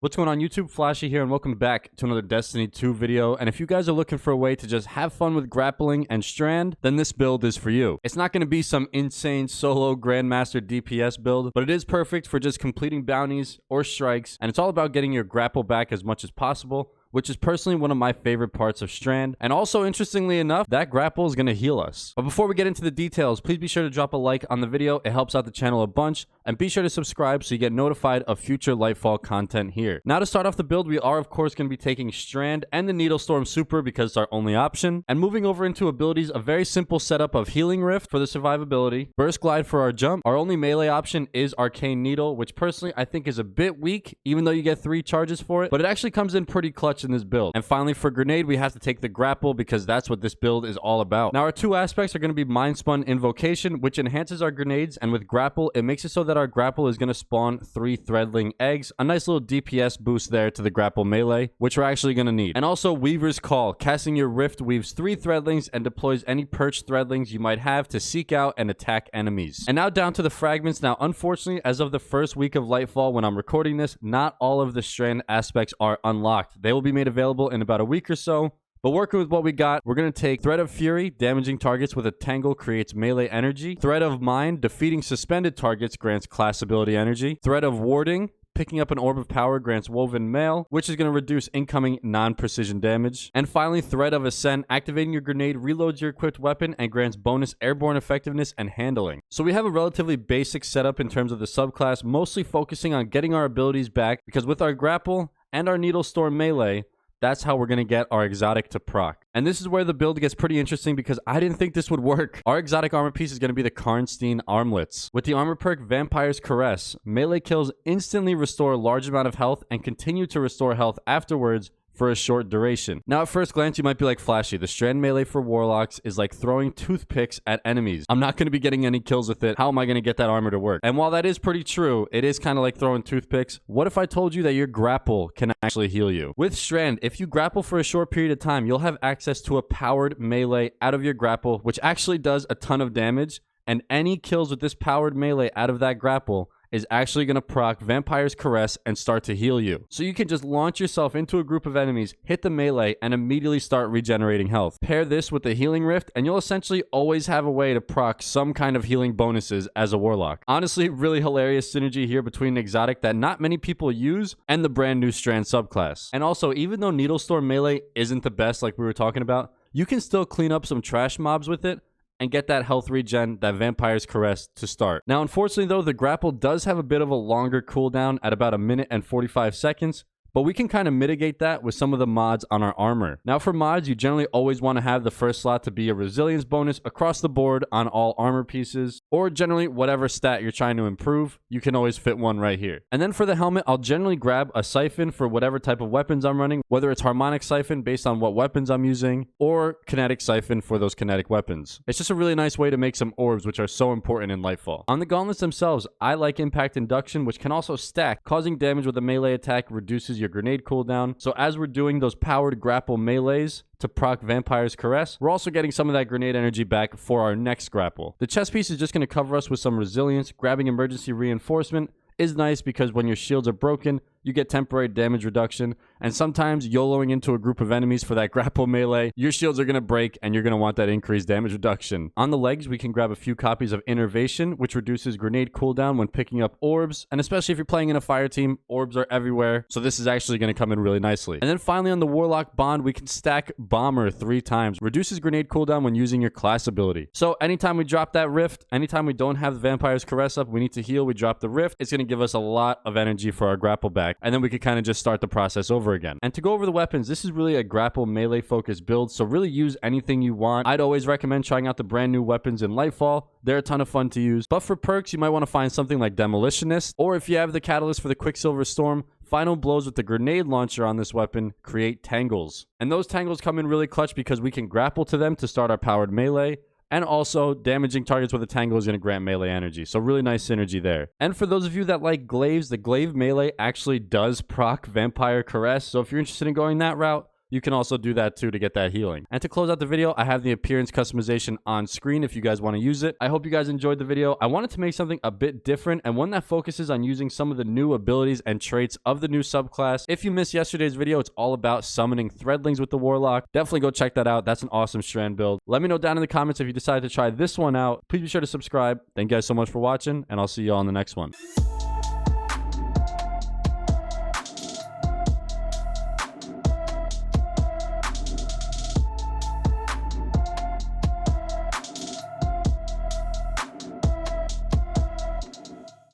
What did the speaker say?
What's going on YouTube? Flashy here and welcome back to another Destiny 2 video. And if you guys are looking for a way to just have fun with grappling and strand, then this build is for you. It's not going to be some insane solo Grandmaster DPS build, but it is perfect for just completing bounties or strikes. And it's all about getting your grapple back as much as possible, which is personally one of my favorite parts of Strand. And also, interestingly enough, that grapple is going to heal us. But before we get into the details, please be sure to drop a like on the video. It helps out the channel a bunch. And be sure to subscribe so you get notified of future Lightfall content here. Now to start off the build, we are of course going to be taking Strand and the Needlestorm Super because it's our only option. And moving over into abilities, a very simple setup of Healing Rift for the survivability, Burst Glide for our jump. Our only melee option is Arcane Needle, which personally I think is a bit weak, even though you get 3 charges for it. But it actually comes in pretty clutch in this build. And finally, for Grenade, we have to take the Grapple because that's what this build is all about. Now our 2 aspects are going to be Mind Spun Invocation, which enhances our grenades, and with Grapple, it makes it so that our grapple is going to spawn 3 Threadling eggs. A nice little DPS boost there to the Grapple Melee, which we're actually going to need. And also Weaver's Call. Casting your Rift weaves 3 Threadlings and deploys any perched Threadlings you might have to seek out and attack enemies. And now down to the fragments. Now, unfortunately, as of the first week of Lightfall, when I'm recording this, not all of the Strand aspects are unlocked. They will be made available in about a week or so. But working with what we got, we're going to take Thread of Fury, damaging targets with a Tangle creates melee energy. Thread of Mind, defeating suspended targets grants class ability energy. Thread of Warding, picking up an Orb of Power grants Woven Mail, which is going to reduce incoming non-precision damage. And finally, Thread of Ascent, activating your grenade reloads your equipped weapon and grants bonus airborne effectiveness and handling. So we have a relatively basic setup in terms of the subclass, mostly focusing on getting our abilities back, because with our Grapple and our Needlestorm Melee, that's how we're going to get our exotic to proc. And this is where the build gets pretty interesting because I didn't think this would work. Our exotic armor piece is going to be the Karnstein Armlets. With the armor perk Vampire's Caress, melee kills instantly restore a large amount of health and continue to restore health afterwards for a short duration. Now, at first glance, you might be like, Flashy, the Strand Melee for Warlocks is like throwing toothpicks at enemies. I'm not going to be getting any kills with it. How am I going to get that armor to work? And while that is pretty true, it is kind of like throwing toothpicks. What if I told you that your grapple can actually heal you? With Strand, if you grapple for a short period of time, you'll have access to a powered melee out of your grapple, which actually does a ton of damage. And any kills with this powered melee out of that grapple is actually going to proc Vampire's Caress and start to heal you. So you can just launch yourself into a group of enemies, hit the melee, and immediately start regenerating health. Pair this with the Healing Rift, and you'll essentially always have a way to proc some kind of healing bonuses as a Warlock. Honestly, really hilarious synergy here between an exotic that not many people use and the brand new Strand subclass. And also, even though Needlestorm Melee isn't the best like we were talking about, you can still clean up some trash mobs with it and get that health regen, that Vampire's Caress to start. Now, unfortunately though, the grapple does have a bit of a longer cooldown at about 1 minute and 45 seconds, but we can kind of mitigate that with some of the mods on our armor. Now for mods, you generally always want to have the first slot to be a resilience bonus across the board on all armor pieces, or generally whatever stat you're trying to improve, you can always fit one right here. And then for the helmet, I'll generally grab a siphon for whatever type of weapons I'm running, whether it's harmonic siphon based on what weapons I'm using, or kinetic siphon for those kinetic weapons. It's just a really nice way to make some orbs, which are so important in Lightfall. On the gauntlets themselves, I like impact induction, which can also stack, causing damage with a melee attack reduces your grenade cooldown. So as we're doing those powered grapple melees to proc Vampire's Caress, we're also getting some of that grenade energy back for our next grapple. The chest piece is just going to cover us with some resilience. Grabbing emergency reinforcement is nice because when your shields are broken, you get temporary damage reduction, and sometimes YOLOing into a group of enemies for that grapple melee, your shields are going to break and you're going to want that increased damage reduction. On the legs, we can grab a few copies of Innervation, which reduces grenade cooldown when picking up orbs, and especially if you're playing in a fire team, orbs are everywhere, so this is actually going to come in really nicely. And then finally on the Warlock Bond, we can stack Bomber 3 times, reduces grenade cooldown when using your class ability. So anytime we drop that Rift, anytime we don't have the Vampire's Caress up, we need to heal, we drop the Rift, it's going to give us a lot of energy for our grapple back. And then we could kind of just start the process over again. And to go over the weapons, this is really a grapple melee focused build, so really use anything you want. I'd always recommend trying out the brand new weapons in Lightfall. They're a ton of fun to use. But for perks, you might want to find something like Demolitionist, or if you have the catalyst for the Quicksilver Storm, final blows with the grenade launcher on this weapon create tangles. And those tangles come in really clutch because we can grapple to them to start our powered melee, and also damaging targets with a tangle is going to grant melee energy. So really nice synergy there. And for those of you that like glaives, the Glaive Melee actually does proc Vampire Caress. So if you're interested in going that route, you can also do that too to get that healing. And to close out the video, I have the appearance customization on screen if you guys want to use it. I hope you guys enjoyed the video. I wanted to make something a bit different and one that focuses on using some of the new abilities and traits of the new subclass. If you missed yesterday's video, it's all about summoning threadlings with the Warlock. Definitely go check that out. That's an awesome Strand build. Let me know down in the comments if you decide to try this one out. Please be sure to subscribe. Thank you guys so much for watching, and I'll see you all in the next one.